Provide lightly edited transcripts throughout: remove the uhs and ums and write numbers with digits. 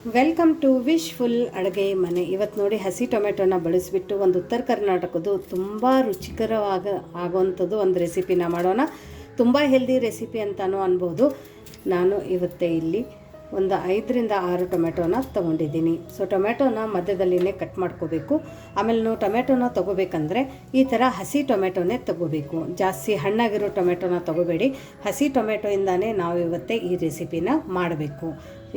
Welcome to wishful ಅಡುಗೆ ಮನೆ. ಇವತ್ತು ನೋಡಿ ಹಸಿ ಟೊಮೆಟೊನ ಬಳಸಿಬಿಟ್ಟು ಒಂದು ಉತ್ತರ ಕರ್ನಾಟಕದ್ದು ತುಂಬ ಆಗುವಂಥದ್ದು ಒಂದು ರೆಸಿಪಿನ ಮಾಡೋಣ. ತುಂಬ ಹೆಲ್ದಿ ರೆಸಿಪಿ ಅಂತಲೂ ಅನ್ಬೋದು. ನಾನು ಇವತ್ತೇ ಇಲ್ಲಿ ಒಂದು 5ರಿಂದ 6 ಟೊಮೆಟೊನ ತೊಗೊಂಡಿದ್ದೀನಿ. ಸೊ ಟೊಮೆಟೊನ ಮಧ್ಯದಲ್ಲಿನೇ ಕಟ್ ಮಾಡ್ಕೋಬೇಕು. ಆಮೇಲೆ ನಾವು ಟೊಮೆಟೊನ ತೊಗೋಬೇಕಂದ್ರೆ ಈ ಥರ ಹಸಿ ಟೊಮೆಟೊನೇ ತೊಗೋಬೇಕು. ಜಾಸ್ತಿ ಹಣ್ಣಾಗಿರೋ ಟೊಮೆಟೊನ ತೊಗೋಬೇಡಿ. ಹಸಿ ಟೊಮೆಟೊಯಿಂದನೇ ನಾವು ಇವತ್ತೇ ಈ ರೆಸಿಪಿನ ಮಾಡಬೇಕು.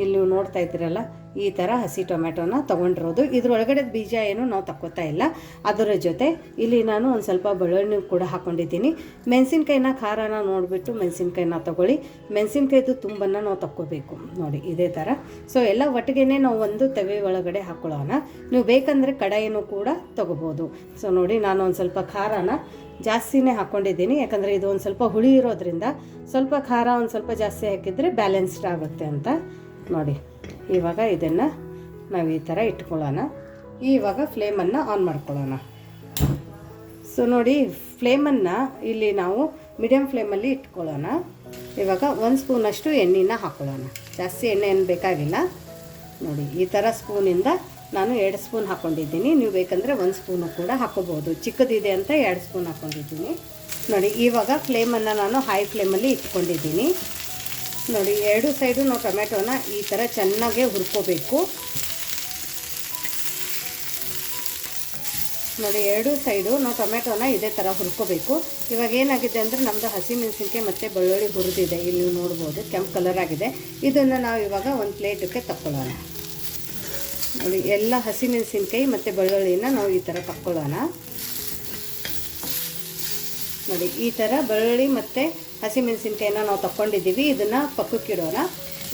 ಇಲ್ಲಿ ನೀವು ನೋಡ್ತಾ ಇದ್ದೀರಲ್ಲ, ಈ ಥರ ಹಸಿ ಟೊಮೆಟೊನ ತೊಗೊಂಡಿರೋದು. ಇದ್ರೊಳಗಡೆ ಬೀಜ ಏನು ನಾವು ತಕ್ಕೋತಾ ಇಲ್ಲ. ಅದರ ಜೊತೆ ಇಲ್ಲಿ ನಾನು ಒಂದು ಸ್ವಲ್ಪ ಬೆಳ್ಳುಳ್ಳಿ ಕೂಡ ಹಾಕ್ಕೊಂಡಿದ್ದೀನಿ. ಮೆಣಸಿನ್ಕಾಯಿನ ಖಾರನ ನೋಡಿಬಿಟ್ಟು ಮೆಣಸಿನ್ಕಾಯಿನ ತೊಗೊಳ್ಳಿ. ಮೆಣಸಿನ್ಕಾಯ್ದು ತುಂಬನ್ನು ನಾವು ತಕ್ಕೋಬೇಕು ನೋಡಿ ಇದೇ ಥರ. ಸೊ ಎಲ್ಲ ಒಟ್ಟಿಗೆ ನಾವು ಒಂದು ತವೆ ಒಳಗಡೆ ಹಾಕ್ಕೊಳ್ಳೋಣ. ನೀವು ಬೇಕಂದರೆ ಕಡಾಯಿನೂ ಕೂಡ ತೊಗೋಬೋದು. ಸೊ ನೋಡಿ ನಾನು ಒಂದು ಸ್ವಲ್ಪ ಖಾರನ ಜಾಸ್ತಿನೇ ಹಾಕ್ಕೊಂಡಿದ್ದೀನಿ. ಯಾಕಂದರೆ ಇದು ಒಂದು ಸ್ವಲ್ಪ ಹುಳಿ ಇರೋದ್ರಿಂದ ಸ್ವಲ್ಪ ಖಾರ ಒಂದು ಸ್ವಲ್ಪ ಜಾಸ್ತಿ ಹಾಕಿದರೆ ಬ್ಯಾಲೆನ್ಸ್ಡ್ ಆಗುತ್ತೆ ಅಂತ ನೋಡಿ. ಇವಾಗ ಇದನ್ನು ನಾವು ಈ ಥರ ಇಟ್ಕೊಳ್ಳೋಣ. ಇವಾಗ ಫ್ಲೇಮನ್ನು ಆನ್ ಮಾಡ್ಕೊಳ್ಳೋಣ. ಸೊ ನೋಡಿ ಫ್ಲೇಮನ್ನು ಇಲ್ಲಿ ನಾವು ಮೀಡಿಯಮ್ ಫ್ಲೇಮಲ್ಲಿ ಇಟ್ಕೊಳ್ಳೋಣ. ಇವಾಗ 1 ಸ್ಪೂನಷ್ಟು ಎಣ್ಣೆನ ಹಾಕ್ಕೊಳ್ಳೋಣ. ಜಾಸ್ತಿ ಎಣ್ಣೆ ಏನು ಬೇಕಾಗಿಲ್ಲ ನೋಡಿ. ಈ ಥರ ಸ್ಪೂನಿಂದ ನಾನು 2 ಸ್ಪೂನ್ ಹಾಕ್ಕೊಂಡಿದ್ದೀನಿ. ನೀವು ಬೇಕಂದರೆ 1 ಸ್ಪೂನು ಕೂಡ ಹಾಕ್ಕೋಬೋದು. ಚಿಕ್ಕದಿದೆ ಅಂತ 2 ಸ್ಪೂನ್ ಹಾಕ್ಕೊಂಡಿದ್ದೀನಿ ನೋಡಿ. ಇವಾಗ ಫ್ಲೇಮನ್ನು ನಾನು ಹೈ ಫ್ಲೇಮಲ್ಲಿ ಇಟ್ಕೊಂಡಿದ್ದೀನಿ ನೋಡಿ. 2 ಸೈಡು ನಾವು ಟೊಮೆಟೊನ ಈ ಥರ ಚೆನ್ನಾಗೆ ಹುರ್ಕೋಬೇಕು ನೋಡಿ. 2 ಸೈಡು ನಾವು ಟೊಮೆಟೊನ ಇದೇ ಥರ ಹುರ್ಕೋಬೇಕು. ಇವಾಗ ಏನಾಗಿದೆ ಅಂದರೆ ನಮ್ಮದು ಹಸಿಮೆಣಸಿನ್ಕಾಯಿ ಮತ್ತು ಬೆಳ್ಳುಳ್ಳಿ ಹುರಿದಿದೆ. ಇಲ್ಲಿ ನೀವು ನೋಡ್ಬೋದು ಕೆಂಪು ಕಲರ್ ಆಗಿದೆ. ಇದನ್ನು ನಾವು ಇವಾಗ ಒಂದು ಪ್ಲೇಟಕ್ಕೆ ತಕ್ಕೊಳ್ಳೋಣ ನೋಡಿ. ಎಲ್ಲ ಹಸಿಮೆಣಸಿನ್ಕಾಯಿ ಮತ್ತು ಬೆಳ್ಳುಳ್ಳಿನ ನಾವು ಈ ಥರ ತಕ್ಕೊಳ್ಳೋಣ ನೋಡಿ. ಈ ಥರ ಬೆಳ್ಳುಳ್ಳಿ ಮತ್ತು ಹಸಿಮೆಣಸಿನ್ಕಾಯಿನ ನಾವು ತಕ್ಕೊಂಡಿದ್ದೀವಿ. ಇದನ್ನು ಪಕ್ಕಕ್ಕಿಡೋಣ.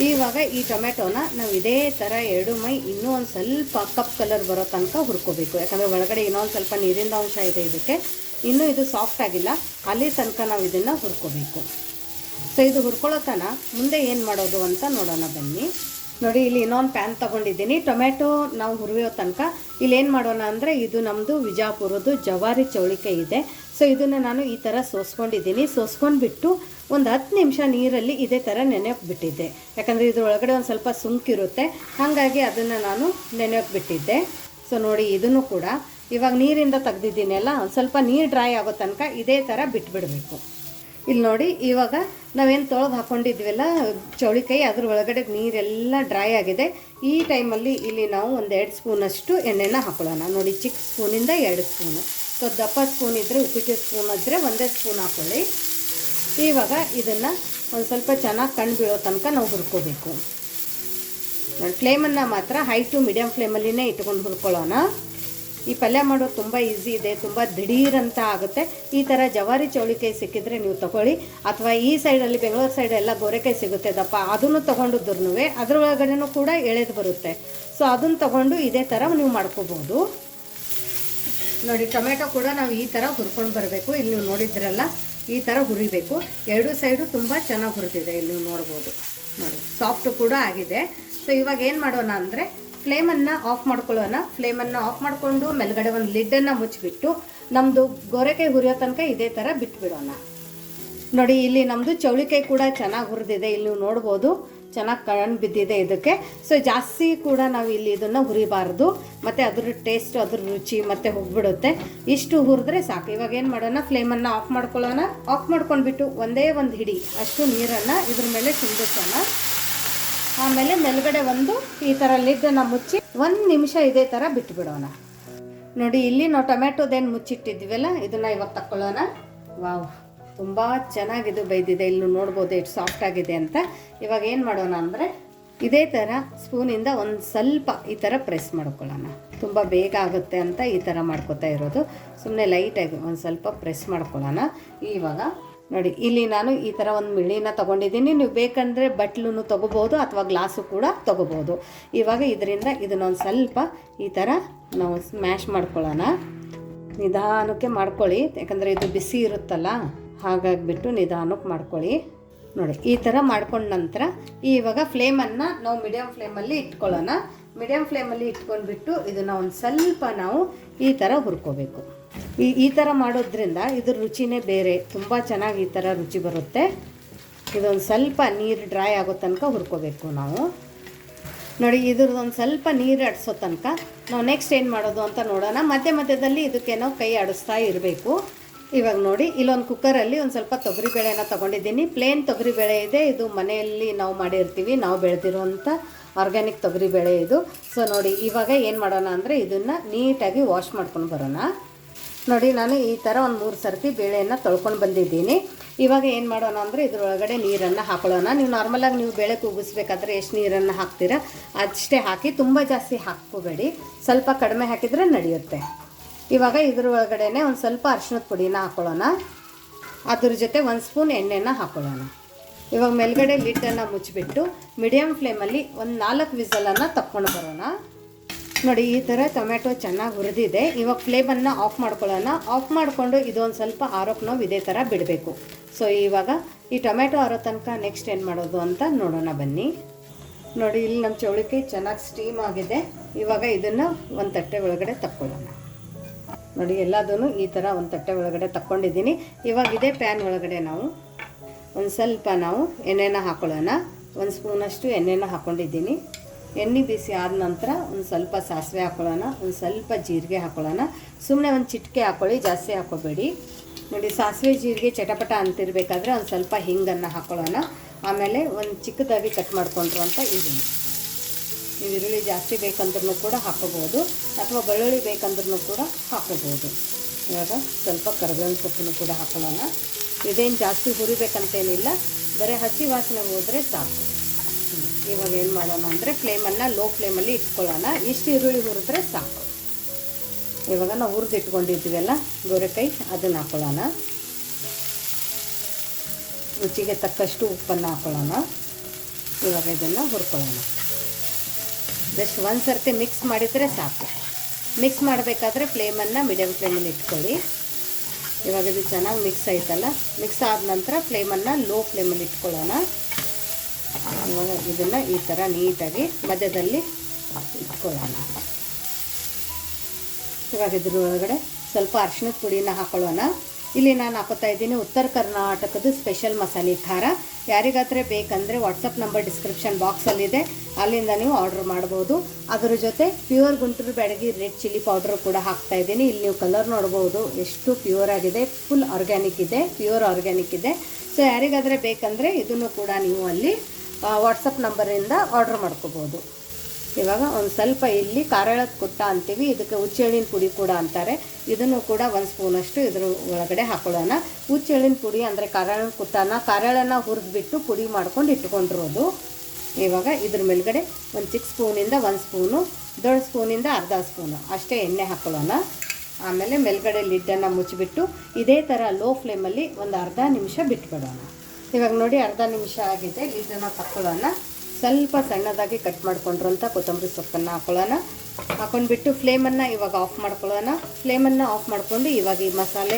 ಇವಾಗ ಈ ಟೊಮೆಟೊನ ನಾವು ಇದೇ ಥರ 2 ಮೈ ಇನ್ನೂ ಒಂದು ಸ್ವಲ್ಪ ಕಪ್ ಕಲರ್ ಬರೋ ತನಕ ಹುರ್ಕೋಬೇಕು. ಯಾಕಂದರೆ ಒಳಗಡೆ ಇನ್ನೊಂದು ಸ್ವಲ್ಪ ನೀರಿನ ಅಂಶ ಇದೆ ಇದಕ್ಕೆ. ಇನ್ನೂ ಇದು ಸಾಫ್ಟ್ ಆಗಿಲ್ಲ. ಅಲ್ಲಿ ತನಕ ನಾವು ಇದನ್ನು ಹುರ್ಕೋಬೇಕು. ಸೊ ಇದು ಹುರ್ಕೊಳ್ಳೋ ತನಕ ಮುಂದೆ ಏನು ಮಾಡೋದು ಅಂತ ನೋಡೋಣ ಬನ್ನಿ ನೋಡಿ. ಇಲ್ಲಿ ಇನ್ನೊಂದು ಪ್ಯಾನ್ ತೊಗೊಂಡಿದ್ದೀನಿ. ಟೊಮೆಟೊ ನಾವು ಹುರಿಯೋ ತನಕ ಇಲ್ಲೇನು ಮಾಡೋಣ ಅಂದರೆ ಇದು ನಮ್ಮದು ವಿಜಾಪುರದ್ದು ಜವಾರಿ ಚೌಳಿಕಾಯಿ ಇದೆ. ಸೊ ಇದನ್ನು ನಾನು ಈ ಥರ ಸೋಸ್ಕೊಂಡಿದ್ದೀನಿ. ಸೋಸ್ಕೊಂಡ್ಬಿಟ್ಟು ಒಂದು 10 ನಿಮಿಷ ನೀರಲ್ಲಿ ಇದೇ ಥರ ನೆನೆಯೋಕೆ ಬಿಟ್ಟಿದ್ದೆ. ಯಾಕಂದರೆ ಇದ್ರೊಳಗಡೆ ಒಂದು ಸ್ವಲ್ಪ ಸುಂಕಿರುತ್ತೆ, ಹಾಗಾಗಿ ಅದನ್ನು ನಾನು ನೆನೆಯೋಕೆ ಬಿಟ್ಟಿದ್ದೆ. ಸೊ ನೋಡಿ ಇದನ್ನು ಕೂಡ ಇವಾಗ ನೀರಿಂದ ತೆಗ್ದಿದ್ದೀನಲ್ಲ, ಒಂದು ಸ್ವಲ್ಪ ನೀರು ಡ್ರೈ ಆಗೋ ತನಕ ಇದೇ ಥರ ಬಿಟ್ಬಿಡಬೇಕು. ಇಲ್ಲಿ ನೋಡಿ ಇವಾಗ ನಾವೇನು ತೊಳೆದು ಹಾಕ್ಕೊಂಡಿದ್ವಲ್ಲ ಚೌಳಿಕಾಯಿ, ಅದ್ರ ಒಳಗಡೆ ನೀರೆಲ್ಲ ಡ್ರೈ ಆಗಿದೆ. ಈ ಟೈಮಲ್ಲಿ ಇಲ್ಲಿ ನಾವು ಒಂದು 2 ಸ್ಪೂನಷ್ಟು ಎಣ್ಣೆನ ಹಾಕೊಳ್ಳೋಣ ನೋಡಿ. ಚಿಕ್ಕ ಸ್ಪೂನಿಂದ 2 ಸ್ಪೂನು. ಸೊ ದಪ್ಪ ಸ್ಪೂನ್ ಇದ್ದರೆ, ಉಪ್ಪಿಟ್ಟು ಸ್ಪೂನ್ ಇದ್ದರೆ 1 ಸ್ಪೂನ್ ಹಾಕ್ಕೊಳ್ಳಿ. ಇವಾಗ ಇದನ್ನು ಒಂದು ಸ್ವಲ್ಪ ಚೆನ್ನಾಗಿ ಕಣ್ಣು ಬೀಳೋ ತನಕ ನಾವು ಹುರ್ಕೋಬೇಕು ನೋಡಿ. ಫ್ಲೇಮನ್ನು ಮಾತ್ರ ಹೈ ಟು ಮೀಡಿಯಮ್ ಫ್ಲೇಮಲ್ಲಿನೇ ಇಟ್ಕೊಂಡು ಹುರ್ಕೊಳ್ಳೋಣ. ಈ ಪಲ್ಯ ಮಾಡೋದು ತುಂಬ ಈಸಿ ಇದೆ, ತುಂಬ ದಿಢೀರಂತ ಆಗುತ್ತೆ. ಈ ಥರ ಜವಾರಿ ಚೌಳಿಕಾಯಿ ಸಿಕ್ಕಿದ್ರೆ ನೀವು ತೊಗೊಳ್ಳಿ. ಅಥವಾ ಈ ಸೈಡಲ್ಲಿ ಬೆಂಗಳೂರು ಸೈಡೆಲ್ಲ ಗೋರೆಕಾಯಿ ಸಿಗುತ್ತೆ ದಪ್ಪ, ಅದನ್ನು ತೊಗೊಂಡಿದ್ರು ಅದರೊಳಗಡೆನೂ ಕೂಡ ಎಳೆದು ಬರುತ್ತೆ. ಸೊ ಅದನ್ನು ತೊಗೊಂಡು ಇದೇ ಥರ ನೀವು ಮಾಡ್ಕೋಬೋದು ನೋಡಿ. ಟೊಮೆಟೊ ಕೂಡ ನಾವು ಈ ಥರ ಹುರ್ಕೊಂಡು ಬರಬೇಕು. ಇಲ್ಲಿ ನೀವು ನೋಡಿದ್ರಲ್ಲ, ಈ ಥರ ಹುರಿಬೇಕು. 2 ಸೈಡು ತುಂಬ ಚೆನ್ನಾಗಿ ಹುರಿದಿದೆ. ಇಲ್ಲಿ ನೀವು ನೋಡ್ಬೋದು ನೋಡಿ, ಸಾಫ್ಟು ಕೂಡ ಆಗಿದೆ. ಸೊ ಇವಾಗ ಏನು ಮಾಡೋಣ ಅಂದರೆ ಫ್ಲೇಮನ್ನು ಆಫ್ ಮಾಡ್ಕೊಳ್ಳೋಣ. ಫ್ಲೇಮನ್ನು ಆಫ್ ಮಾಡಿಕೊಂಡು ಮೇಲ್ಗಡೆ ಒಂದು ಲಿಡ್ಡನ್ನು ಮುಚ್ಚಿಬಿಟ್ಟು ನಮ್ಮದು ಗೋರೆಕಾಯಿ ಹುರಿಯೋ ತನಕ ಇದೇ ಥರ ಬಿಟ್ಬಿಡೋಣ ನೋಡಿ. ಇಲ್ಲಿ ನಮ್ಮದು ಚೌಳಿಕಾಯಿ ಕೂಡ ಚೆನ್ನಾಗಿ ಹುರಿದಿದೆ. ಇಲ್ಲಿ ನೀವು ನೋಡ್ಬೋದು ಚೆನ್ನಾಗಿ ಕಣ್ಣು ಬಿದ್ದಿದೆ ಇದಕ್ಕೆ. ಸೊ ಜಾಸ್ತಿ ಕೂಡ ನಾವು ಇಲ್ಲಿ ಇದನ್ನು ಹುರಿಬಾರ್ದು, ಮತ್ತು ಅದ್ರ ಟೇಸ್ಟ್, ಅದ್ರ ರುಚಿ ಮತ್ತು ಹೋಗ್ಬಿಡುತ್ತೆ. ಇಷ್ಟು ಹುರಿದ್ರೆ ಸಾಕು. ಇವಾಗ ಏನು ಮಾಡೋಣ, ಫ್ಲೇಮನ್ನು ಆಫ್ ಮಾಡ್ಕೊಳ್ಳೋಣ. ಆಫ್ ಮಾಡ್ಕೊಂಡ್ಬಿಟ್ಟು ಒಂದೇ ಒಂದು ಹಿಡಿ ಅಷ್ಟು ನೀರನ್ನು ಇದ್ರ ಮೇಲೆ ಚಿಂದಿಸೋಣ. ಆಮೇಲೆ ಮೇಲ್ಗಡೆ ಒಂದು ಈ ಥರ ಲಿಡ್ಡನ್ನು ಮುಚ್ಚಿ 1 ನಿಮಿಷ ಇದೇ ಥರ ಬಿಟ್ಟುಬಿಡೋಣ ನೋಡಿ. ಇಲ್ಲಿ ನಾವು ಟೊಮೆಟೊದೇನು ಮುಚ್ಚಿಟ್ಟಿದ್ದೀವಲ್ಲ, ಇದನ್ನು ಇವಾಗ ತಕ್ಕೊಳ್ಳೋಣ. ವಾವ್, ತುಂಬ ಚೆನ್ನಾಗಿದು ಬೈದಿದೆ. ಇಲ್ಲಿ ನೋಡ್ಬೋದು ಎಷ್ಟು ಸಾಫ್ಟ್ ಆಗಿದೆ ಅಂತ. ಇವಾಗ ಏನು ಮಾಡೋಣ ಅಂದರೆ ಇದೇ ಥರ ಸ್ಪೂನಿಂದ ಒಂದು ಸ್ವಲ್ಪ ಈ ಥರ ಪ್ರೆಸ್ ಮಾಡ್ಕೊಳ್ಳೋಣ. ತುಂಬ ಬೇಗ ಆಗುತ್ತೆ ಅಂತ ಈ ಥರ ಮಾಡ್ಕೊತಾ ಇರೋದು. ಸುಮ್ಮನೆ ಲೈಟಾಗಿ ಒಂದು ಸ್ವಲ್ಪ ಪ್ರೆಸ್ ಮಾಡ್ಕೊಳ್ಳೋಣ. ಇವಾಗ ನೋಡಿ ಇಲ್ಲಿ ನಾನು ಈ ಥರ ಒಂದು ಮಿಳಿನ ತೊಗೊಂಡಿದ್ದೀನಿ. ನೀವು ಬೇಕಂದರೆ ಬಟ್ಲೂ ತೊಗೋಬೋದು ಅಥವಾ ಗ್ಲಾಸು ಕೂಡ ತೊಗೋಬೋದು. ಇವಾಗ ಇದರಿಂದ ಇದನ್ನೊಂದು ಸ್ವಲ್ಪ ಈ ಥರ ನಾವು ಸ್ಮ್ಯಾಶ್ ಮಾಡ್ಕೊಳ್ಳೋಣ. ನಿಧಾನಕ್ಕೆ ಮಾಡ್ಕೊಳ್ಳಿ, ಯಾಕಂದರೆ ಇದು ಬಿಸಿ ಇರುತ್ತಲ್ಲ, ಹಾಗಾಗಿಬಿಟ್ಟು ನಿಧಾನಕ್ಕೆ ಮಾಡ್ಕೊಳ್ಳಿ ನೋಡಿ. ಈ ಥರ ಮಾಡ್ಕೊಂಡ ನಂತರ ಇವಾಗ ಫ್ಲೇಮನ್ನು ನಾವು ಮೀಡಿಯಮ್ ಫ್ಲೇಮಲ್ಲಿ ಇಟ್ಕೊಳ್ಳೋಣ. ಮೀಡಿಯಮ್ ಫ್ಲೇಮಲ್ಲಿ ಇಟ್ಕೊಂಡ್ಬಿಟ್ಟು ಇದನ್ನು ಒಂದು ಸ್ವಲ್ಪ ನಾವು ಈ ಥರ ಹುರ್ಕೋಬೇಕು. ಈ ಥರ ಮಾಡೋದ್ರಿಂದ ಇದ್ರ ರುಚಿನೇ ಬೇರೆ, ತುಂಬ ಚೆನ್ನಾಗಿ ಈ ಥರ ರುಚಿ ಬರುತ್ತೆ. ಇದೊಂದು ಸ್ವಲ್ಪ ನೀರು ಡ್ರೈ ಆಗೋ ತನಕ ಹುರ್ಕೋಬೇಕು ನಾವು. ನೋಡಿ ಇದ್ರದ್ದು ಒಂದು ಸ್ವಲ್ಪ ನೀರು ಆಡಿಸೋ ತನಕ ನಾವು ನೆಕ್ಸ್ಟ್ ಏನು ಮಾಡೋದು ಅಂತ ನೋಡೋಣ. ಮಧ್ಯದಲ್ಲಿ ಇದಕ್ಕೆ ನಾವು ಕೈ ಆಡಿಸ್ತಾ ಇರಬೇಕು. ಇವಾಗ ನೋಡಿ ಇಲ್ಲೊಂದು ಕುಕ್ಕರಲ್ಲಿ ಒಂದು ಸ್ವಲ್ಪ ತೊಗರಿಬೇಳೆನ ತೊಗೊಂಡಿದ್ದೀನಿ. ಪ್ಲೇನ್ ತೊಗರಿಬೇಳೆ ಇದೆ, ಇದು ಮನೆಯಲ್ಲಿ ನಾವು ಮಾಡಿರ್ತೀವಿ, ನಾವು ಬೆಳೆದಿರುವಂಥ ಆರ್ಗ್ಯಾನಿಕ್ ತೊಗರಿಬೇಳೆ ಇದು. ಸೊ ನೋಡಿ ಇವಾಗ ಏನು ಮಾಡೋಣ ಅಂದರೆ ಇದನ್ನು ನೀಟಾಗಿ ವಾಶ್ ಮಾಡ್ಕೊಂಡು ಬರೋಣ. ನೋಡಿ ನಾನು ಈ ಥರ ಒಂದು 3 ಸರ್ತಿ ಬೇಳೆಯನ್ನು ತೊಳ್ಕೊಂಡು ಬಂದಿದ್ದೀನಿ. ಇವಾಗ ಏನು ಮಾಡೋಣ ಅಂದರೆ ಇದ್ರೊಳಗಡೆ ನೀರನ್ನು ಹಾಕೊಳ್ಳೋಣ. ನೀವು ನಾರ್ಮಲಾಗಿ ನೀವು ಬೇಳೆ ಕೂಗಿಸ್ಬೇಕಾದ್ರೆ ಎಷ್ಟು ನೀರನ್ನು ಹಾಕ್ತೀರಾ ಅಷ್ಟೇ ಹಾಕಿ, ತುಂಬ ಜಾಸ್ತಿ ಹಾಕ್ಕೋಬೇಡಿ, ಸ್ವಲ್ಪ ಕಡಿಮೆ ಹಾಕಿದರೆ ನಡೆಯುತ್ತೆ. ಇವಾಗ ಇದ್ರ ಒಳಗಡೆ ಒಂದು ಸ್ವಲ್ಪ ಅರಿಶಿಣದ ಪುಡಿನ ಹಾಕೊಳ್ಳೋಣ. ಅದ್ರ ಜೊತೆ 1 ಸ್ಪೂನ್ ಎಣ್ಣೆನ ಹಾಕೊಳ್ಳೋಣ. ಇವಾಗ ಮೇಲ್ಗಡೆ ಲಿಡ್ಡನ್ನು ಮುಚ್ಚಿಬಿಟ್ಟು ಮೀಡಿಯಮ್ ಫ್ಲೇಮಲ್ಲಿ ಒಂದು 4 ವಿಸಲನ್ನು ತಕ್ಕೊಂಡು ಬರೋಣ. ನೋಡಿ ಈ ಥರ ಟೊಮೆಟೊ ಚೆನ್ನಾಗಿ ಹುರಿದಿದೆ. ಇವಾಗ ಫ್ಲೇಮನ್ನು ಆಫ್ ಮಾಡ್ಕೊಳ್ಳೋಣ. ಆಫ್ ಮಾಡಿಕೊಂಡು ಇದೊಂದು ಸ್ವಲ್ಪ ಆರೋಕ್ಕೆ ನಾವು ಇದೇ ಥರ ಬಿಡಬೇಕು. ಸೊ ಇವಾಗ ಈ ಟೊಮೆಟೊ ಆರೋ ತನಕ ನೆಕ್ಸ್ಟ್ ಏನು ಮಾಡೋದು ಅಂತ ನೋಡೋಣ ಬನ್ನಿ. ನೋಡಿ ಇಲ್ಲಿ ನಮ್ಮ ಚೌಳಿಕಾಯಿ ಚೆನ್ನಾಗಿ ಸ್ಟೀಮ್ ಆಗಿದೆ. ಇವಾಗ ಇದನ್ನು ಒಂದು ತಟ್ಟೆ ಒಳಗಡೆ ತಕ್ಕೊಳ್ಳೋಣ. ನೋಡಿ ಎಲ್ಲದೂ ಈ ಥರ ಒಂದು ತಟ್ಟೆ ಒಳಗಡೆ ತಕ್ಕೊಂಡಿದ್ದೀನಿ. ಇವಾಗ ಇದೇ ಪ್ಯಾನ್ ಒಳಗಡೆ ನಾವು ಒಂದು ಸ್ವಲ್ಪ ನಾವು ಎಣ್ಣೆನ ಹಾಕೊಳ್ಳೋಣ. 1 ಸ್ಪೂನಷ್ಟು ಎಣ್ಣೆನ ಹಾಕ್ಕೊಂಡಿದ್ದೀನಿ. ಎಣ್ಣೆ ಬಿಸಿ ಆದ ನಂತರ ಒಂದು ಸ್ವಲ್ಪ ಸಾಸಿವೆ ಹಾಕೊಳ್ಳೋಣ, ಒಂದು ಸ್ವಲ್ಪ ಜೀರಿಗೆ ಹಾಕೊಳ್ಳೋಣ. ಸುಮ್ಮನೆ ಒಂದು ಚಿಟಿಕೆ ಹಾಕ್ಕೊಳ್ಳಿ, ಜಾಸ್ತಿ ಹಾಕ್ಕೋಬೇಡಿ. ನೋಡಿ ಸಾಸಿವೆ ಜೀರಿಗೆ ಚಟಪಟ ಅಂತಿರಬೇಕಾದ್ರೆ ಒಂದು ಸ್ವಲ್ಪ ಹಿಂಗನ್ನು ಹಾಕ್ಕೊಳ್ಳೋಣ. ಆಮೇಲೆ ಒಂದು ಚಿಕ್ಕದಾಗಿ ಕಟ್ ಮಾಡಿಕೊಂಡ್ರು ಅಂತ ಈರುಳ್ಳಿ. ನೀವು ಈರುಳ್ಳಿ ಜಾಸ್ತಿ ಬೇಕಂದ್ರೂ ಕೂಡ ಹಾಕೋಬೋದು, ಅಥವಾ ಬೆಳ್ಳುಳ್ಳಿ ಬೇಕಂದ್ರೂ ಕೂಡ ಹಾಕೋಬೋದು. ಇವಾಗ ಸ್ವಲ್ಪ ಕರಿಬೇವಿನ ಸೊಪ್ಪನ್ನು ಕೂಡ ಹಾಕೊಳ್ಳೋಣ. ಇದೇನು ಜಾಸ್ತಿ ಹುರಿಬೇಕಂತೇನಿಲ್ಲ, ಬರೀ ಹಸಿ ವಾಸನೆ ಹೋದರೆ ಸಾಕು. ಇವಾಗ ಏನು ಮಾಡೋಣ ಅಂದರೆ ಫ್ಲೇಮನ್ನು ಲೋ ಫ್ಲೇಮಲ್ಲಿ ಇಟ್ಕೊಳ್ಳೋಣ. ಇಷ್ಟು ಈರುಳ್ಳಿ ಹುರಿದ್ರೆ ಸಾಕು. ಇವಾಗ ನಾವು ಹುರಿದಿಟ್ಕೊಂಡಿದ್ದೀವಲ್ಲ ಗೋರೆಕಾಯಿ, ಅದನ್ನು ಹಾಕ್ಕೊಳ್ಳೋಣ. ರುಚಿಗೆ ತಕ್ಕಷ್ಟು ಉಪ್ಪನ್ನು ಹಾಕ್ಕೊಳ್ಳೋಣ. ಇವಾಗ ಇದನ್ನು ಹುರ್ಕೊಳ್ಳೋಣ. ಜಸ್ಟ್ ಒಂದು ಸರ್ತಿ ಮಿಕ್ಸ್ ಮಾಡಿದರೆ ಸಾಕು. ಮಿಕ್ಸ್ ಮಾಡಬೇಕಾದ್ರೆ ಫ್ಲೇಮನ್ನು ಮೀಡಿಯಮ್ ಫ್ಲೇಮಲ್ಲಿ ಇಟ್ಕೊಳ್ಳಿ. ಇವಾಗ ಇದು ಚೆನ್ನಾಗಿ ಮಿಕ್ಸ್ ಆಯ್ತಲ್ಲ, ಮಿಕ್ಸ್ ಆದ ನಂತರ ಫ್ಲೇಮನ್ನು ಲೋ ಫ್ಲೇಮಲ್ಲಿ ಇಟ್ಕೊಳ್ಳೋಣ. ಇವಾಗ ಇದನ್ನು ಈ ಥರ ನೀಟಾಗಿ ಮಧ್ಯದಲ್ಲಿ ಇಟ್ಕೊಳ್ಳೋಣ. ಇವಾಗ ಇದ್ರ ಒಳಗಡೆ ಸ್ವಲ್ಪ ಅರಿಶಿಣದ ಪುಡಿನ ಹಾಕೊಳ್ಳೋಣ. ಇಲ್ಲಿ ನಾನು ಹಾಕೋತಾ ಇದ್ದೀನಿ ಉತ್ತರ ಕರ್ನಾಟಕದ ಸ್ಪೆಷಲ್ ಮಸಾಲೆ ಖಾರ. ಯಾರಿಗಾದರೆ ಬೇಕಂದರೆ ವಾಟ್ಸಪ್ ನಂಬರ್ ಡಿಸ್ಕ್ರಿಪ್ಷನ್ ಬಾಕ್ಸಲ್ಲಿದೆ, ಅಲ್ಲಿಂದ ನೀವು ಆರ್ಡ್ರ್ ಮಾಡ್ಬೋದು. ಅದರ ಜೊತೆ pure Guntur Byadgi red chilli powder ಕೂಡ ಹಾಕ್ತಾಯಿದ್ದೀನಿ. ಇಲ್ಲಿ ನೀವು ಕಲರ್ ನೋಡ್ಬೋದು ಎಷ್ಟು ಪ್ಯೂರ್ ಆಗಿದೆ, ಫುಲ್ ಆರ್ಗ್ಯಾನಿಕ್ ಇದೆ, ಪ್ಯೂರ್ ಆರ್ಗ್ಯಾನಿಕ್ ಇದೆ. ಸೊ ಯಾರಿಗಾದರೆ ಬೇಕಂದರೆ ಇದನ್ನು ಕೂಡ ನೀವು ಅಲ್ಲಿ ವಾಟ್ಸಪ್ ನಂಬರಿಂದ ಆರ್ಡ್ರ್ ಮಾಡ್ಕೋಬೋದು. ಇವಾಗ ಒಂದು ಸ್ವಲ್ಪ ಇಲ್ಲಿ ಕಾರೆಳದ ಕುಟ್ಟ ಅಂತೀವಿ, ಇದಕ್ಕೆ ಹುಚ್ಚೆಳ್ಳಿನ ಪುಡಿ ಕೂಡ ಅಂತಾರೆ. ಇದನ್ನು ಕೂಡ 1 ಸ್ಪೂನಷ್ಟು ಇದ್ರ ಒಳಗಡೆ ಹಾಕೊಳ್ಳೋಣ. ಹುಚ್ಚೆಳ್ಳಿನ ಪುಡಿ ಅಂದರೆ ಕಾರೆಳನ ಕುಟ್ಟನ, ಕಾರೆಳನ್ನು ಹುರಿದ್ಬಿಟ್ಟು ಪುಡಿ ಮಾಡ್ಕೊಂಡು ಇಟ್ಕೊಂಡಿರೋದು. ಇವಾಗ ಇದ್ರ ಮೇಲ್ಗಡೆ ಒಂದು ಚಿಕ್ಕ ಸ್ಪೂನಿಂದ 1 ಸ್ಪೂನು, ದೊಡ್ಡ ಸ್ಪೂನಿಂದ ಅರ್ಧ ಸ್ಪೂನು ಅಷ್ಟೇ ಎಣ್ಣೆ ಹಾಕೊಳ್ಳೋಣ. ಆಮೇಲೆ ಮೇಲ್ಗಡೆ ಲಿಡ್ಡನ್ನು ಮುಚ್ಚಿಬಿಟ್ಟು ಇದೇ ಥರ ಲೋ ಫ್ಲೇಮಲ್ಲಿ ಒಂದು ಅರ್ಧ ನಿಮಿಷ ಬಿಟ್ಬಿಡೋಣ. ಇವಾಗ ನೋಡಿ ಅರ್ಧ ನಿಮಿಷ ಆಗಿದೆ, ಲಿಡ್ಡನ್ನು ತಕ್ಕೊಳ್ಳೋಣ. ಸ್ವಲ್ಪ ಸಣ್ಣದಾಗಿ ಕಟ್ ಮಾಡ್ಕೊಂಡ್ರಂಥ ಕೊತ್ತಂಬರಿ ಸೊಪ್ಪನ್ನು ಹಾಕೊಳ್ಳೋಣ. ಹಾಕೊಂಡ್ಬಿಟ್ಟು ಫ್ಲೇಮನ್ನು ಇವಾಗ ಆಫ್ ಮಾಡ್ಕೊಳ್ಳೋಣ. ಫ್ಲೇಮನ್ನು ಆಫ್ ಮಾಡಿಕೊಂಡು ಇವಾಗ ಈ ಮಸಾಲೆ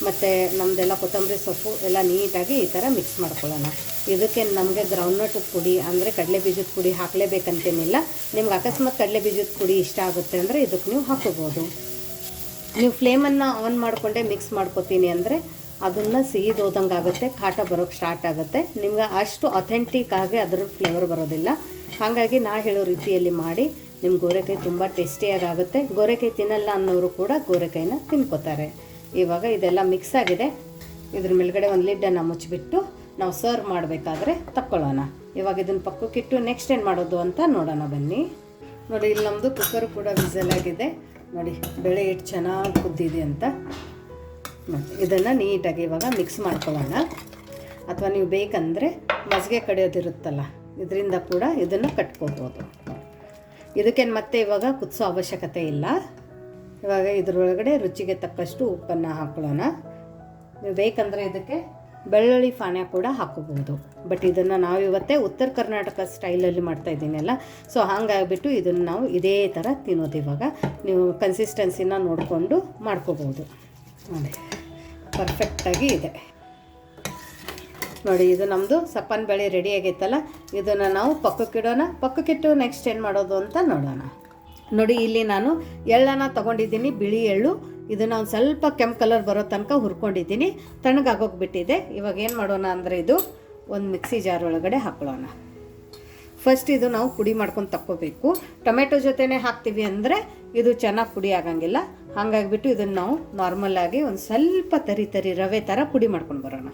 ಮತ್ತು ನಮ್ಮದೆಲ್ಲ ಕೊತ್ತಂಬರಿ ಸೊಪ್ಪು ಎಲ್ಲ ನೀಟಾಗಿ ಈ ಥರ ಮಿಕ್ಸ್ ಮಾಡ್ಕೊಳ್ಳೋಣ. ಇದಕ್ಕೆ ನಮಗೆ ಗ್ರೌಂಡ್ನಟ್ ಪುಡಿ ಅಂದರೆ ಕಡಲೆ ಬೀಜದ ಪುಡಿ ಹಾಕಲೇಬೇಕಂತೇನಿಲ್ಲ. ನಿಮ್ಗೆ ಅಕಸ್ಮಾತ್ ಕಡಲೆ ಬೀಜದ ಪುಡಿ ಇಷ್ಟ ಆಗುತ್ತೆ ಅಂದರೆ ಇದಕ್ಕೆ ನೀವು ಹಾಕೋಬೋದು. ನೀವು ಫ್ಲೇಮನ್ನು ಆನ್ ಮಾಡಿಕೊಂಡೇ ಮಿಕ್ಸ್ ಮಾಡ್ಕೋತೀನಿ ಅಂದರೆ ಅದನ್ನು ಸಿಹಿದೋದಂಗೆ ಆಗುತ್ತೆ, ಖಾಟ ಬರೋಕ್ಕೆ ಸ್ಟಾರ್ಟ್ ಆಗುತ್ತೆ. ನಿಮ್ಗೆ ಅಷ್ಟು ಅಥೆಂಟಿಕ್ ಆಗಿ ಅದರ ಫ್ಲೇವರ್ ಬರೋದಿಲ್ಲ. ಹಾಗಾಗಿ ನಾ ಹೇಳೋ ರೀತಿಯಲ್ಲಿ ಮಾಡಿ ನಿಮ್ಮ ಗೋರೆಕಾಯಿ ತುಂಬ ಟೇಸ್ಟಿಯಾಗಿ ಆಗುತ್ತೆ. ಗೋರೆಕಾಯಿ ತಿನ್ನಲ್ಲ ಅನ್ನೋರು ಕೂಡ ಗೋರೆಕಾಯಿನ ತಿನ್ಕೋತಾರೆ. ಇವಾಗ ಇದೆಲ್ಲ ಮಿಕ್ಸ್ ಆಗಿದೆ. ಇದ್ರ ಮೇಲ್ಗಡೆ ಒಂದು ಲಿಡ್ಡನ್ನು ಮುಚ್ಚಿಬಿಟ್ಟು ನಾವು ಸರ್ವ್ ಮಾಡಬೇಕಾದ್ರೆ ತಕ್ಕೊಳ್ಳೋಣ. ಇವಾಗ ಇದನ್ನು ಪಕ್ಕಕ್ಕಿಟ್ಟು ನೆಕ್ಸ್ಟ್ ಏನು ಮಾಡೋದು ಅಂತ ನೋಡೋಣ ಬನ್ನಿ. ನೋಡಿ ಇಲ್ಲಿ ನಮ್ಮದು ಕುಕ್ಕರ್ ಕೂಡ ವಿಸಲ್ ಆಗಿದೆ. ನೋಡಿ ಬೇಳೆ ಎಷ್ಟು ಚೆನ್ನಾಗಿ ಕುದ್ದಿದೆ ಅಂತ. ಇದನ್ನು ನೀಟಾಗಿ ಇವಾಗ ಮಿಕ್ಸ್ ಮಾಡ್ಕೊಳ್ಳೋಣ. ಅಥವಾ ನೀವು ಬೇಕಂದರೆ ಮಜ್ಜಿಗೆ ಕಡಿಯೋದಿರುತ್ತಲ್ಲ, ಇದರಿಂದ ಕೂಡ ಇದನ್ನು ಕಟ್ಕೋಬೋದು. ಇದಕ್ಕೇನು ಮತ್ತೆ ಇವಾಗ ಕುದಿಸೋ ಅವಶ್ಯಕತೆ ಇಲ್ಲ. ಇವಾಗ ಇದರೊಳಗಡೆ ರುಚಿಗೆ ತಕ್ಕಷ್ಟು ಉಪ್ಪನ್ನು ಹಾಕೊಳ್ಳೋಣ. ನೀವು ಬೇಕಂದರೆ ಇದಕ್ಕೆ ಬೆಳ್ಳುಳ್ಳಿ ಪಾನ್ಯ ಕೂಡ ಹಾಕೋಬೋದು. ಬಟ್ ಇದನ್ನು ನಾವು ಇವತ್ತೇ ಉತ್ತರ ಕರ್ನಾಟಕ ಸ್ಟೈಲಲ್ಲಿ ಮಾಡ್ತಾಯಿದ್ದೀನಲ್ಲ, ಸೊ ಹಾಗಾಗಿಬಿಟ್ಟು ಇದನ್ನು ನಾವು ಇದೇ ಥರ ತಿನ್ನೋದು. ಇವಾಗ ನೀವು ಕನ್ಸಿಸ್ಟೆನ್ಸಿನ ನೋಡಿಕೊಂಡು ಮಾಡ್ಕೋಬೋದು. ನೋಡಿ ಪರ್ಫೆಕ್ಟಾಗಿ ಇದೆ. ನೋಡಿ ಇದು ನಮ್ಮದು ಸಪ್ಪನ ಬೇಳೆ ರೆಡಿ ಆಗೈತಲ್ಲ, ಇದನ್ನು ನಾವು ಪಕ್ಕಕ್ಕಿಡೋಣ. ಪಕ್ಕಕ್ಕಿಟ್ಟು ನೆಕ್ಸ್ಟ್ ಏನು ಮಾಡೋದು ಅಂತ ನೋಡೋಣ. ನೋಡಿ ಇಲ್ಲಿ ನಾನು ಎಳ್ಳನ್ನು ತೊಗೊಂಡಿದ್ದೀನಿ, ಬಿಳಿ ಎಳ್ಳು. ಇದನ್ನು ಒಂದು ಸ್ವಲ್ಪ ಕೆಂಪು ಕಲರ್ ಬರೋ ತನಕ ಹುರ್ಕೊಂಡಿದ್ದೀನಿ, ತಣ್ಣಗಾಗೋಗ್ಬಿಟ್ಟಿದೆ. ಇವಾಗ ಏನು ಮಾಡೋಣ ಅಂದರೆ ಇದು ಒಂದು ಮಿಕ್ಸಿ ಜಾರ್ ಒಳಗಡೆ ಹಾಕೊಳ್ಳೋಣ. ಫಸ್ಟ್ ಇದು ನಾವು ಪುಡಿ ಮಾಡ್ಕೊಂಡು ತಕ್ಕೋಬೇಕು. ಟೊಮೆಟೊ ಜೊತೆನೇ ಹಾಕ್ತೀವಿ ಅಂದರೆ ಇದು ಚೆನ್ನಾಗಿ ಪುಡಿ ಆಗಂಗಿಲ್ಲ. ಹಾಗಾಗಿಬಿಟ್ಟು ಇದನ್ನು ನಾವು ನಾರ್ಮಲಾಗಿ ಒಂದು ಸ್ವಲ್ಪ ತರಿ ರವೆ ಥರ ಪುಡಿ ಮಾಡ್ಕೊಂಡು ಬರೋಣ.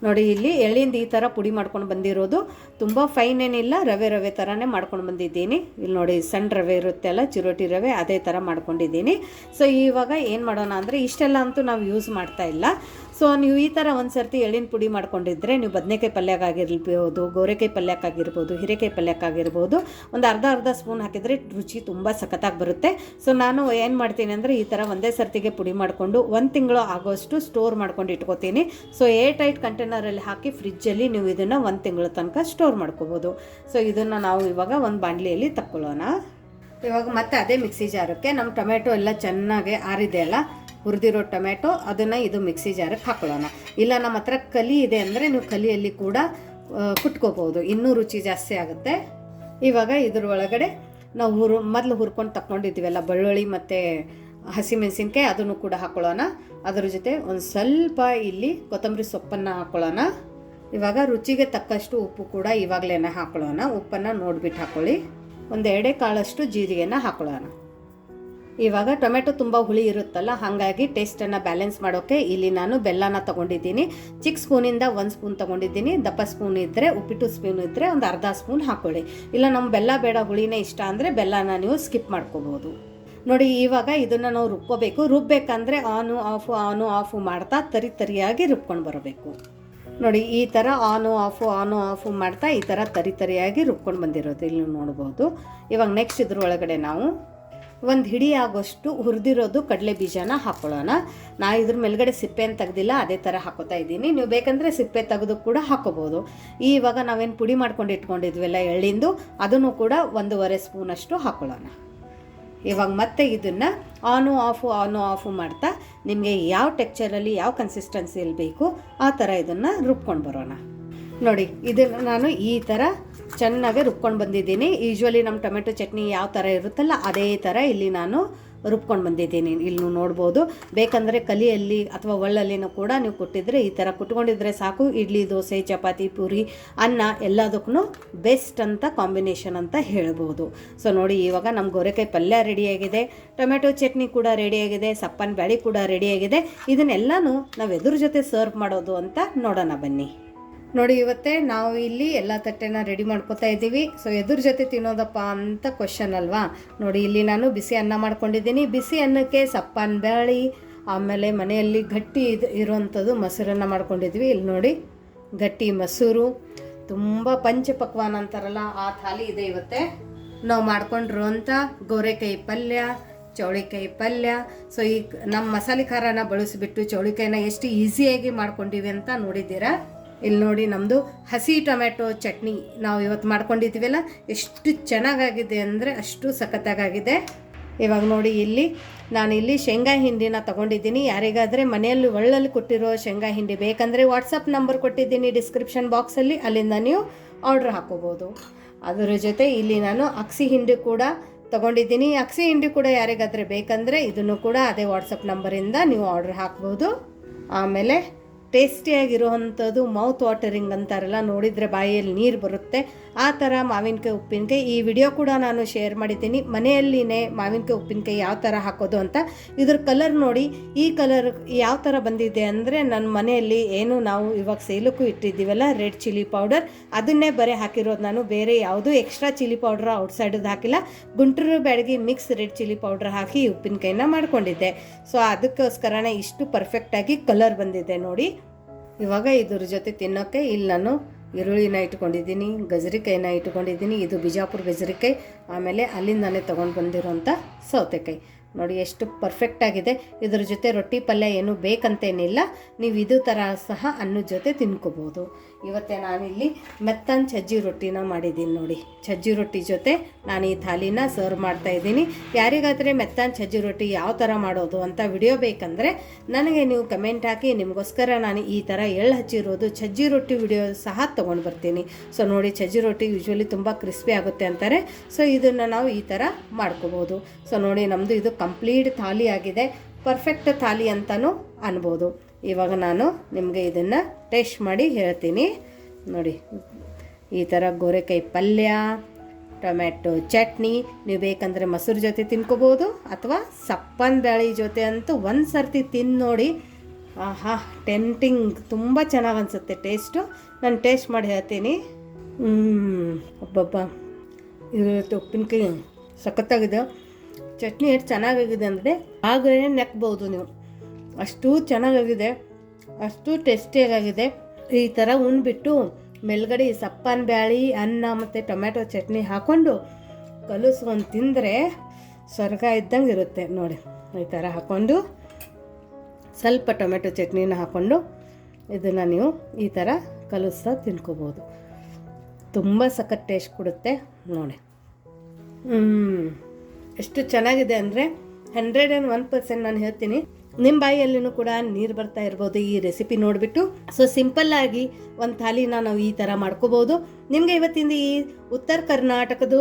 ನೋಡಿ ಇಲ್ಲಿ ಎಳ್ಳಿಂದ ಈ ಥರ ಪುಡಿ ಮಾಡ್ಕೊಂಡು ಬಂದಿರೋದು, ತುಂಬ ಫೈನ್ ಏನಿಲ್ಲ, ರವೆ ಥರನೇ ಮಾಡ್ಕೊಂಡು ಬಂದಿದ್ದೀನಿ. ಇಲ್ಲಿ ನೋಡಿ ಸಣ್ಣ ರವೆ ಇರುತ್ತೆ ಅಲ್ಲ, ಚಿರೋಟಿ ರವೆ, ಅದೇ ಥರ ಮಾಡ್ಕೊಂಡಿದ್ದೀನಿ. ಸೊ ಇವಾಗ ಏನು ಮಾಡೋಣ ಅಂದರೆ, ಇಷ್ಟೆಲ್ಲ ಅಂತೂ ನಾವು ಯೂಸ್ ಮಾಡ್ತಾ ಇಲ್ಲ. ಸೊ ನೀವು ಈ ಥರ ಒಂದು ಸರ್ತಿ ಎಳ್ಳಿನ ಪುಡಿ ಮಾಡ್ಕೊಂಡಿದ್ರೆ ನೀವು ಬದನೆಕಾಯಿ ಪಲ್ಯಕ್ಕಾಗಿರ್ಬೋದು, ಗೋರೆಕಾಯಿ ಪಲ್ಯಕ್ಕಾಗಿರ್ಬೋದು, ಹೀರೆಕಾಯಿ ಪಲ್ಯಕ್ಕಾಗಿರ್ಬೋದು, ಒಂದು ಅರ್ಧ ಸ್ಪೂನ್ ಹಾಕಿದರೆ ರುಚಿ ತುಂಬ ಸಖತ್ತಾಗಿ ಬರುತ್ತೆ. ಸೊ ನಾನು ಏನು ಮಾಡ್ತೀನಿ ಅಂದರೆ, ಈ ಥರ ಒಂದೇ ಸರ್ತಿಗೆ ಪುಡಿ ಮಾಡಿಕೊಂಡು 1 ತಿಂಗಳು ಆಗೋಷ್ಟು ಸ್ಟೋರ್ ಮಾಡ್ಕೊಂಡು ಇಟ್ಕೋತೀನಿ. ಸೊ ಏರ್ ಟೈಟ್ ಕಂಟೈನರಲ್ಲಿ ಹಾಕಿ ಫ್ರಿಜ್ಜಲ್ಲಿ ನೀವು ಇದನ್ನು 1 ತಿಂಗಳ ತನಕ ಸ್ಟೋರ್ ಮಾಡ್ಕೋಬೋದು. ಸೊ ಇದನ್ನು ನಾವು ಇವಾಗ ಒಂದು ಬಾಣಲಿಯಲ್ಲಿ ತಕ್ಕೊಳ್ಳೋಣ. ಇವಾಗ ಮತ್ತೆ ಅದೇ ಮಿಕ್ಸಿ ಜಾರಕ್ಕೆ ನಮ್ಮ ಟೊಮೆಟೊ ಎಲ್ಲ ಚೆನ್ನಾಗಿ ಆರಿದೆ ಅಲ್ಲ, ಹುರಿದಿರೋ ಟೊಮೆಟೊ, ಅದನ್ನು ಇದು ಮಿಕ್ಸಿ ಜಾರಕ್ಕೆ ಹಾಕೊಳ್ಳೋಣ. ಇಲ್ಲ ನಮ್ಮ ಹತ್ರ ಕಲಿ ಇದೆ ಅಂದರೆ ನೀವು ಕಲಿಯಲ್ಲಿ ಕೂಡ ಕುಟ್ಕೋಬೋದು, ಇನ್ನೂ ರುಚಿ ಜಾಸ್ತಿ ಆಗುತ್ತೆ. ಇವಾಗ ಇದ್ರ ಒಳಗಡೆ ನಾವು ಮೊದಲು ಹುರ್ಕೊಂಡು ತಗೊಂಡಿದ್ದೀವಲ್ಲ ಬೆಳ್ಳುಳ್ಳಿ ಮತ್ತು ಹಸಿಮೆಣಸಿನ್ಕಾಯಿ, ಅದನ್ನು ಕೂಡ ಹಾಕೊಳ್ಳೋಣ. ಅದ್ರ ಜೊತೆ ಒಂದು ಸ್ವಲ್ಪ ಇಲ್ಲಿ ಕೊತ್ತಂಬರಿ ಸೊಪ್ಪನ್ನು ಹಾಕೊಳ್ಳೋಣ. ಇವಾಗ ರುಚಿಗೆ ತಕ್ಕಷ್ಟು ಉಪ್ಪು ಕೂಡ ಇವಾಗಲೇ ಹಾಕೊಳ್ಳೋಣ. ಉಪ್ಪನ್ನು ನೋಡಿಬಿಟ್ಟು ಹಾಕ್ಕೊಳ್ಳಿ. ಒಂದು 2 ಕಾಳಷ್ಟು ಜೀರಿಗೆನ ಹಾಕೊಳ್ಳೋಣ. ಇವಾಗ ಟೊಮೆಟೊ ತುಂಬ ಹುಳಿ ಇರುತ್ತಲ್ಲ, ಹಾಗಾಗಿ ಟೇಸ್ಟನ್ನು ಬ್ಯಾಲೆನ್ಸ್ ಮಾಡೋಕ್ಕೆ ಇಲ್ಲಿ ನಾನು ಬೆಲ್ಲನ ತೊಗೊಂಡಿದ್ದೀನಿ. ಚಿಕ್ಕ ಸ್ಪೂನಿಂದ 1 ಸ್ಪೂನ್ ತೊಗೊಂಡಿದ್ದೀನಿ. ದಪ್ಪ ಸ್ಪೂನ್ ಇದ್ದರೆ, ಉಪ್ಪಿಟ್ಟು ಸ್ಪೂನ್ ಇದ್ದರೆ ಒಂದು ಅರ್ಧ ಸ್ಪೂನ್ ಹಾಕ್ಕೊಳ್ಳಿ. ಇಲ್ಲ ನಮ್ಮ ಬೆಲ್ಲ ಬೇಡ, ಹುಳಿನೇ ಇಷ್ಟ ಅಂದರೆ ಬೆಲ್ಲನ ನೀವು ಸ್ಕಿಪ್ ಮಾಡ್ಕೋಬೋದು. ನೋಡಿ ಇವಾಗ ಇದನ್ನು ನಾವು ರುಬ್ಬೇಕಂದ್ರೆ ಆನು ಆಫು ಮಾಡ್ತಾ ತರಿಯಾಗಿ ರುಬ್ಕೊಂಡು ಬರಬೇಕು. ನೋಡಿ ಈ ಥರ ಆನು ಆಫು ಮಾಡ್ತಾ ಈ ಥರ ತರಿಯಾಗಿ ರುಬ್ಕೊಂಡು ಬಂದಿರೋದು ಇಲ್ಲಿ ನೋಡ್ಬೋದು. ಇವಾಗ ನೆಕ್ಸ್ಟ್ ಇದ್ರ ಒಳಗಡೆ ನಾವು ಒಂದು ಹಿಡಿ ಆಗೋಷ್ಟು ಹುರಿದಿರೋದು ಕಡಲೆ ಬೀಜನ ಹಾಕ್ಕೊಳ್ಳೋಣ. ನಾನು ಇದ್ರ ಮೇಲ್ಗಡೆ ಸಿಪ್ಪೆನ ತೆಗೆದಿಲ್ಲ, ಅದೇ ಥರ ಹಾಕೋತಾ ಇದ್ದೀನಿ. ನೀವು ಬೇಕಂದರೆ ಸಿಪ್ಪೆ ತೆಗೆದು ಕೂಡ ಹಾಕೋಬೋದು. ಇವಾಗ ನಾವೇನು ಪುಡಿ ಮಾಡ್ಕೊಂಡು ಇಟ್ಕೊಂಡಿದ್ವಲ್ಲ ಎಳ್ಳಿಂದು, ಅದನ್ನು ಕೂಡ 1.5 ಸ್ಪೂನಷ್ಟು ಹಾಕ್ಕೊಳ್ಳೋಣ. ಇವಾಗ ಮತ್ತೆ ಇದನ್ನು ಆನು ಆಫು ಮಾಡ್ತಾ ನಿಮಗೆ ಯಾವ ಟೆಕ್ಸ್ಚರಲ್ಲಿ ಯಾವ ಕನ್ಸಿಸ್ಟೆನ್ಸಿಯಲ್ಲಿ ಬೇಕು ಆ ಥರ ಇದನ್ನು ರುಬ್ಕೊಂಡು ಬರೋಣ. ನೋಡಿ ಇದನ್ನು ನಾನು ಈ ಥರ ಚೆನ್ನಾಗಿ ರುಬ್ಕೊಂಡು ಬಂದಿದ್ದೀನಿ. ಯೂಶ್ವಲಿ ನಮ್ಮ ಟೊಮೆಟೊ ಚಟ್ನಿ ಯಾವ ಥರ ಇರುತ್ತಲ್ಲ ಅದೇ ಥರ ಇಲ್ಲಿ ನಾನು ರುಬ್ಕೊಂಡು ಬಂದಿದ್ದೀನಿ. ಇಲ್ಲಿ ನೋಡ್ಬೋದು. ಬೇಕಂದರೆ ಕಲಿಯಲ್ಲಿ ಅಥವಾ ಒಳ್ಳಲ್ಲಿನೂ ಕೂಡ ನೀವು ಕೊಟ್ಟಿದ್ರೆ ಈ ಥರ ಕುಟ್ಕೊಂಡಿದ್ರೆ ಸಾಕು. ಇಡ್ಲಿ, ದೋಸೆ, ಚಪಾತಿ, ಪೂರಿ, ಅನ್ನ ಎಲ್ಲದಕ್ಕೂ ಬೆಸ್ಟ್ ಅಂತ ಕಾಂಬಿನೇಷನ್ ಅಂತ ಹೇಳ್ಬೋದು. ಸೊ ನೋಡಿ ಇವಾಗ ನಮ್ಮ ಗೋರೆಕಾಯಿ ಪಲ್ಯ ರೆಡಿಯಾಗಿದೆ, ಟೊಮೆಟೊ ಚಟ್ನಿ ಕೂಡ ರೆಡಿಯಾಗಿದೆ, ಸಪ್ಪನ ಬ್ಯಾಳಿ ಕೂಡ ರೆಡಿಯಾಗಿದೆ. ಇದನ್ನೆಲ್ಲನೂ ನಾವು ಎದುರು ಜೊತೆ ಸರ್ವ್ ಮಾಡೋದು ಅಂತ ನೋಡೋಣ ಬನ್ನಿ. ನೋಡಿ ಇವತ್ತೇ ನಾವು ಇಲ್ಲಿ ಎಲ್ಲ ತಟ್ಟೆನ ರೆಡಿ ಮಾಡ್ಕೊತಾ ಇದ್ದೀವಿ. ಸೊ ಎದುರು ಜೊತೆ ತಿನ್ನೋದಪ್ಪ ಅಂತ ಕ್ವಶನ್ ಅಲ್ವಾ. ನೋಡಿ ಇಲ್ಲಿ ನಾನು ಬಿಸಿ ಅನ್ನ ಮಾಡ್ಕೊಂಡಿದ್ದೀನಿ. ಬಿಸಿ ಅನ್ನಕ್ಕೆ ಸಪ್ಪನ ಬ್ಯಾಳಿ, ಆಮೇಲೆ ಮನೆಯಲ್ಲಿ ಗಟ್ಟಿ ಇರುವಂಥದ್ದು ಮೊಸರನ್ನ ಮಾಡ್ಕೊಂಡಿದ್ವಿ. ಇಲ್ಲಿ ನೋಡಿ ಗಟ್ಟಿ ಮೊಸರು, ತುಂಬ ಪಂಚಪಕ್ವಾನ ಅಂತಾರಲ್ಲ ಆ ಥಾಲಿ ಇದೆ ಇವತ್ತೇ. ನಾವು ಮಾಡ್ಕೊಂಡಿರುವಂಥ ಗೋರೆಕಾಯಿ ಪಲ್ಯ, ಚೌಳಿಕಾಯಿ ಪಲ್ಯ. ಸೊ ಈ ನಮ್ಮ ಮಸಾಲೆ ಖಾರನ ಬಳಸಿಬಿಟ್ಟು ಚೌಳಿಕಾಯಿನ ಎಷ್ಟು ಈಸಿಯಾಗಿ ಮಾಡ್ಕೊಂಡಿವಿ ಅಂತ ನೋಡಿದ್ದೀರಾ. ಇಲ್ಲಿ ನೋಡಿ ನಮ್ಮದು ಹಸಿ ಟೊಮೆಟೊ ಚಟ್ನಿ ನಾವು ಇವತ್ತು ಮಾಡ್ಕೊಂಡಿದ್ದೀವಲ್ಲ, ಎಷ್ಟು ಚೆನ್ನಾಗಾಗಿದೆ ಅಂದರೆ ಅಷ್ಟು ಸಖತ್ತಾಗಿದೆ. ಇವಾಗ ನೋಡಿ ಇಲ್ಲಿ ನಾನಿಲ್ಲಿ ಶೇಂಗಾ ಹಿಂಡಿನ ತೊಗೊಂಡಿದ್ದೀನಿ. ಯಾರಿಗಾದರೆ ಮನೆಯಲ್ಲಿ ಒಳ್ಳಲ್ಲಿ ಕೊಟ್ಟಿರೋ ಶೇಂಗಾ ಹಿಂಡಿ ಬೇಕಂದರೆ ವಾಟ್ಸಪ್ ನಂಬರ್ ಕೊಟ್ಟಿದ್ದೀನಿ ಡಿಸ್ಕ್ರಿಪ್ಷನ್ ಬಾಕ್ಸಲ್ಲಿ, ಅಲ್ಲಿಂದ ನೀವು ಆರ್ಡ್ರ್ ಹಾಕೋಬೋದು. ಅದರ ಜೊತೆ ಇಲ್ಲಿ ನಾನು ಅಕ್ಸಿ ಹಿಂಡಿ ಕೂಡ ತೊಗೊಂಡಿದ್ದೀನಿ. ಅಕ್ಸಿ ಹಿಂಡಿ ಕೂಡ ಯಾರಿಗಾದರೆ ಬೇಕಂದರೆ ಇದನ್ನು ಕೂಡ ಅದೇ ವಾಟ್ಸಪ್ ನಂಬರಿಂದ ನೀವು ಆರ್ಡ್ರ್ ಹಾಕ್ಬೋದು. ಆಮೇಲೆ ಟೇಸ್ಟಿಯಾಗಿರುವಂಥದ್ದು ಮೌತ್ ವಾಟರಿಂಗ್ ಅಂತಾರಲ್ಲ, ನೋಡಿದರೆ ಬಾಯಲ್ಲಿ ನೀರು ಬರುತ್ತೆ ಆ ಥರ ಮಾವಿನಕಾಯಿ ಉಪ್ಪಿನಕಾಯಿ. ಈ ವಿಡಿಯೋ ಕೂಡ ನಾನು ಶೇರ್ ಮಾಡಿದ್ದೀನಿ, ಮನೆಯಲ್ಲಿನೇ ಮಾವಿನಕಾಯಿ ಉಪ್ಪಿನಕಾಯಿ ಯಾವ ಥರ ಹಾಕೋದು ಅಂತ. ಇದ್ರ ಕಲರ್ ನೋಡಿ, ಈ ಕಲರ್ ಯಾವ ಥರ ಬಂದಿದೆ ಅಂದರೆ ನನ್ನ ಮನೆಯಲ್ಲಿ ಏನು ನಾವು ಇವಾಗ ಸೇಲಕ್ಕೂ ಇಟ್ಟಿದ್ದೀವಲ್ಲ ರೆಡ್ ಚಿಲ್ಲಿ ಪೌಡರ್, ಅದನ್ನೇ ಬರೀ ಹಾಕಿರೋದು ನಾನು. ಬೇರೆ ಯಾವುದೂ ಎಕ್ಸ್ಟ್ರಾ ಚಿಲ್ಲಿ ಪೌಡ್ರ್ ಔಟ್ಸೈಡದ್ದು ಹಾಕಿಲ್ಲ. Guntur Byadgi mix red chilli powder ಹಾಕಿ ಉಪ್ಪಿನಕಾಯಿನ ಮಾಡ್ಕೊಂಡಿದ್ದೆ. ಸೊ ಅದಕ್ಕೋಸ್ಕರನೇ ಇಷ್ಟು ಪರ್ಫೆಕ್ಟಾಗಿ ಕಲರ್ ಬಂದಿದೆ ನೋಡಿ. ಇವಾಗ ಇದ್ರ ಜೊತೆ ತಿನ್ನೋಕ್ಕೆ ಇಲ್ಲಿ ನಾನು ಈರುಳ್ಳಿನ ಇಟ್ಕೊಂಡಿದ್ದೀನಿ, ಗಜರಿಕಾಯಿನ ಇಟ್ಕೊಂಡಿದ್ದೀನಿ. ಇದು ಬಿಜಾಪುರ ಗಜರಿಕಾಯಿ, ಆಮೇಲೆ ಅಲ್ಲಿಂದಾನೆ ತೊಗೊಂಡು ಬಂದಿರೋಂಥ ಸೌತೆಕಾಯಿ. ನೋಡಿ ಎಷ್ಟು ಪರ್ಫೆಕ್ಟಾಗಿದೆ. ಇದ್ರ ಜೊತೆ ರೊಟ್ಟಿ ಪಲ್ಯ ಏನು ಬೇಕಂತೇನಿಲ್ಲ, ನೀವು ಇದು ಥರ ಸಹ ಅನ್ನದ ಜೊತೆ ತಿನ್ಕೋಬೋದು. ಇವತ್ತೇ ನಾನಿಲ್ಲಿ ಮೆತ್ತನ ಸಜ್ಜಿ ರೊಟ್ಟಿನ ಮಾಡಿದ್ದೀನಿ ನೋಡಿ. ಸಜ್ಜಿ ರೊಟ್ಟಿ ಜೊತೆ ನಾನು ಈ ಥಾಲಿನ ಸರ್ವ್ ಮಾಡ್ತಾಯಿದ್ದೀನಿ. ಯಾರಿಗಾದರೆ ಮೆತ್ತನ ಸಜ್ಜಿ ರೊಟ್ಟಿ ಯಾವ ಥರ ಮಾಡೋದು ಅಂತ ವಿಡಿಯೋ ಬೇಕಂದರೆ ನನಗೆ ನೀವು ಕಮೆಂಟ್ ಹಾಕಿ, ನಿಮಗೋಸ್ಕರ ನಾನು ಈ ಥರ ಎಳ್ಳು ಹಚ್ಚಿರೋದು ಸಜ್ಜಿ ರೊಟ್ಟಿ ವಿಡಿಯೋ ಸಹ ತೊಗೊಂಡು ಬರ್ತೀನಿ. ಸೊ ನೋಡಿ ಸಜ್ಜಿ ರೊಟ್ಟಿ ಯೂಶ್ವಲಿ ತುಂಬ ಕ್ರಿಸ್ಪಿ ಆಗುತ್ತೆ ಅಂತಾರೆ. ಸೊ ಇದನ್ನು ನಾವು ಈ ಥರ ಮಾಡ್ಕೋಬೋದು. ಸೊ ನೋಡಿ ನಮ್ಮದು ಇದು ಕಂಪ್ಲೀಟ್ ಥಾಲಿ ಆಗಿದೆ, ಪರ್ಫೆಕ್ಟ್ ಥಾಲಿ ಅಂತಲೂ ಅನ್ಬೋದು. ಇವಾಗ ನಾನು ನಿಮಗೆ ಇದನ್ನು ಟೇಸ್ಟ್ ಮಾಡಿ ಹೇಳ್ತೀನಿ. ನೋಡಿ ಈ ಥರ ಗೋರೆಕಾಯಿ ಪಲ್ಯ, ಟೊಮೆಟೊ ಚಟ್ನಿ, ನೀವು ಬೇಕಂದರೆ ಮೊಸರು ಜೊತೆ ತಿನ್ಕೋಬೋದು ಅಥವಾ ಸಪ್ಪನ ಬ್ಯಾಳಿ ಜೊತೆ ಅಂತೂ ಒಂದು ಸರ್ತಿ ತಿಂದು ನೋಡಿ. ಆಹಾ, ಟೆಂಪ್ಟಿಂಗ್, ತುಂಬ ಚೆನ್ನಾಗಿ ಅನಿಸುತ್ತೆ ಟೇಸ್ಟು. ನಾನು ಟೇಸ್ಟ್ ಮಾಡಿ ಹೇಳ್ತೀನಿ. ಒಬ್ಬೊಬ್ಬ ಇದು ಉಪ್ಪಿನಕಾಯಿ ಸಖತ್ತಾಗಿದೆ. ಚಟ್ನಿ ಎಷ್ಟು ಚೆನ್ನಾಗಾಗಿದೆ ಅಂದರೆ ಆಗಲೇ ನೆಕ್ಬೋದು ನೀವು, ಅಷ್ಟು ಚೆನ್ನಾಗಾಗಿದೆ, ಅಷ್ಟು ಟೇಸ್ಟಿಯಾಗಿದೆ. ಈ ಥರ ಉಣ್ಬಿಟ್ಟು ಮೇಲ್ಗಡೆ ಸಪ್ಪನ ಬ್ಯಾಳಿ, ಅನ್ನ ಮತ್ತು ಟೊಮೆಟೊ ಚಟ್ನಿ ಹಾಕ್ಕೊಂಡು ಕಲಿಸ್ಕೊಂಡು ತಿಂದರೆ ಸ್ವರ್ಗ ಇದ್ದಂಗೆ ಇರುತ್ತೆ ನೋಡಿ. ಈ ಥರ ಹಾಕ್ಕೊಂಡು ಸ್ವಲ್ಪ ಟೊಮೆಟೊ ಚಟ್ನಿನ ಹಾಕ್ಕೊಂಡು ಇದನ್ನು ನೀವು ಈ ಥರ ಕಲಿಸ್ತಾ ತಿನ್ಕೋಬೋದು. ತುಂಬ ಸಖತ್ ಟೇಸ್ಟ್ ಕೊಡುತ್ತೆ ನೋಡಿ. ಎಷ್ಟು ಚೆನ್ನಾಗಿದೆ ಅಂದರೆ 101% ನಾನು ಹೇಳ್ತೀನಿ. ನಿಮ್ಮ ಬಾಯಿಯಲ್ಲಿನೂ ಕೂಡ ನೀರು ಬರ್ತಾ ಇರ್ಬೋದು ಈ ರೆಸಿಪಿ ನೋಡಿಬಿಟ್ಟು. ಸೊ ಸಿಂಪಲ್ಲಾಗಿ ಒಂದು ಥಾಲಿನ ನಾವು ಈ ಥರ ಮಾಡ್ಕೋಬೋದು. ನಿಮಗೆ ಇವತ್ತಿಂದ ಈ ಉತ್ತರ ಕರ್ನಾಟಕದ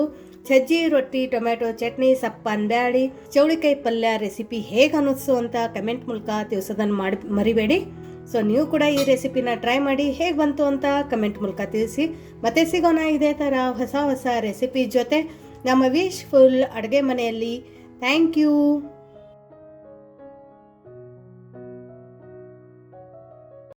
ಸಜ್ಜಿ ರೊಟ್ಟಿ, ಟೊಮೆಟೊ ಚಟ್ನಿ, ಸಪ್ಪನ ಬ್ಯಾಳಿ, ಚೌಳಿಕಾಯಿ ಪಲ್ಯ ರೆಸಿಪಿ ಹೇಗೆ ಅನ್ನಿಸ್ತು ಅಂತ ಕಮೆಂಟ್ ಮೂಲಕ ತಿಳಿಸೋದನ್ನು ಮರಿಬೇಡಿ. ಸೊ ನೀವು ಕೂಡ ಈ ರೆಸಿಪಿನ ಟ್ರೈ ಮಾಡಿ ಹೇಗೆ ಬಂತು ಅಂತ ಕಮೆಂಟ್ ಮೂಲಕ ತಿಳಿಸಿ. ಮತ್ತೆ ಸಿಗೋಣ ಇದೇ ಥರ ಹೊಸ ರೆಸಿಪಿ ಜೊತೆ ನಮ್ಮ ವಿಶ್ಫುಲ್ ಅಡುಗೆ ಮನೆಯಲ್ಲಿ. Thank you.